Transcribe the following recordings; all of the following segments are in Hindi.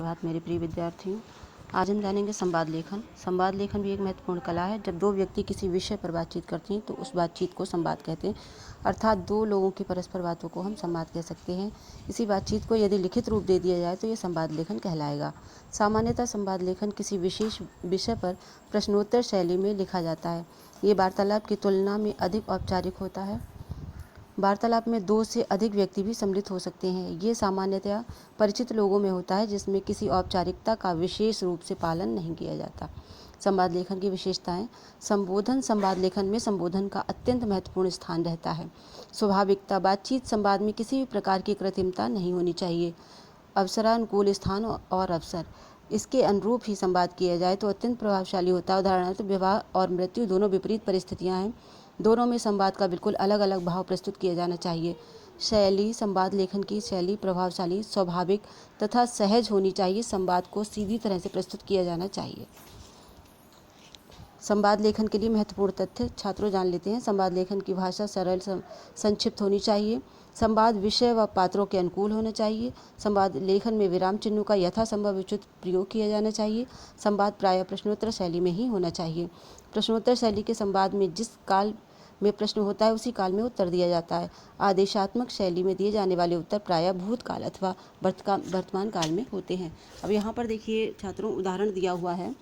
सुप्रभात मेरे प्रिय विद्यार्थियों। आज हम जानेंगे संवाद लेखन। संवाद लेखन भी एक महत्वपूर्ण कला है। जब दो व्यक्ति किसी विषय पर बातचीत करते हैं तो उस बातचीत को संवाद कहते हैं, अर्थात दो लोगों की परस्पर बातों को हम संवाद कह सकते हैं। इसी बातचीत को यदि लिखित रूप दे दिया जाए तो ये संवाद लेखन कहलाएगा। सामान्यतः संवाद लेखन किसी विशेष विषय पर प्रश्नोत्तर शैली में लिखा जाता है। ये वार्तालाप की तुलना में अधिक औपचारिक होता है। वार्तालाप में दो से अधिक व्यक्ति भी सम्मिलित हो सकते हैं। ये सामान्यतया परिचित लोगों में होता है जिसमें किसी औपचारिकता का विशेष रूप से पालन नहीं किया जाता। संवाद लेखन की विशेषताएं। संबोधन। संवाद लेखन में संबोधन का अत्यंत महत्वपूर्ण स्थान रहता है। स्वाभाविकता। बातचीत संवाद में किसी भी प्रकार की कृत्रिमता नहीं होनी चाहिए। अवसरानुकूल स्थान और अवसर, इसके अनुरूप ही संवाद किया जाए तो अत्यंत प्रभावशाली होता है। उदाहरणार्थ विवाह और मृत्यु दोनों विपरीत परिस्थितियां हैं। दोनों में संवाद का बिल्कुल अलग अलग भाव प्रस्तुत किया जाना चाहिए। शैली। संवाद लेखन की शैली प्रभावशाली, स्वाभाविक तथा सहज होनी चाहिए। संवाद को सीधी तरह से प्रस्तुत किया जाना चाहिए। संवाद लेखन के लिए महत्वपूर्ण तथ्य छात्रों जान लेते हैं। संवाद लेखन की भाषा सरल संक्षिप्त होनी चाहिए। संवाद विषय व पात्रों के अनुकूल होना चाहिए। संवाद लेखन में विराम चिन्हों का यथासंभव उचित प्रयोग किया जाना चाहिए। संवाद प्रायः प्रश्नोत्तर शैली में ही होना चाहिए। प्रश्नोत्तर शैली के संवाद में जिस काल में प्रश्न होता है उसी काल में उत्तर दिया जाता है। आदेशात्मक शैली में दिए जाने वाले उत्तर प्रायः भूतकाल अथवा वर्तमान काल में होते हैं। अब यहाँ पर देखिए छात्रों, उदाहरण दिया हुआ है।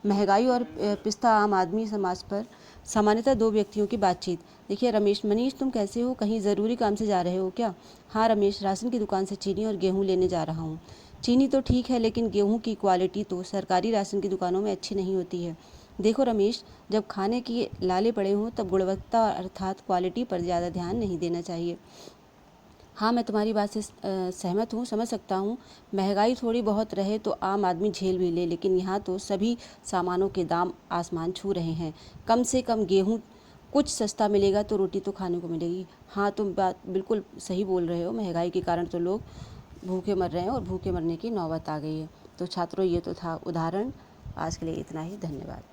महंगाई और पिस्ता आम आदमी समाज पर सामान्यतः दो व्यक्तियों की बातचीत। देखिए, रमेश। मनीष, तुम कैसे हो? कहीं ज़रूरी काम से जा रहे हो क्या? हाँ रमेश, राशन की दुकान से चीनी और गेहूँ लेने जा रहा हूँ। चीनी तो ठीक है, लेकिन गेहूँ की क्वालिटी तो सरकारी राशन की दुकानों में अच्छी नहीं होती है। देखो रमेश, जब खाने की लाले पड़े हों तब गुणवत्ता अर्थात क्वालिटी पर ज़्यादा ध्यान नहीं देना चाहिए। हाँ, मैं तुम्हारी बात से सहमत हूँ, समझ सकता हूँ। महंगाई थोड़ी बहुत रहे तो आम आदमी झेल भी ले, लेकिन यहाँ तो सभी सामानों के दाम आसमान छू रहे हैं। कम से कम गेहूँ कुछ सस्ता मिलेगा तो रोटी तो खाने को मिलेगी। हाँ, तुम बात बिल्कुल सही बोल रहे हो। महंगाई के कारण तो लोग भूखे मर रहे हैं और भूखे मरने की नौबत आ गई है। तो छात्रों, ये तो था उदाहरण। आज के लिए इतना ही। धन्यवाद।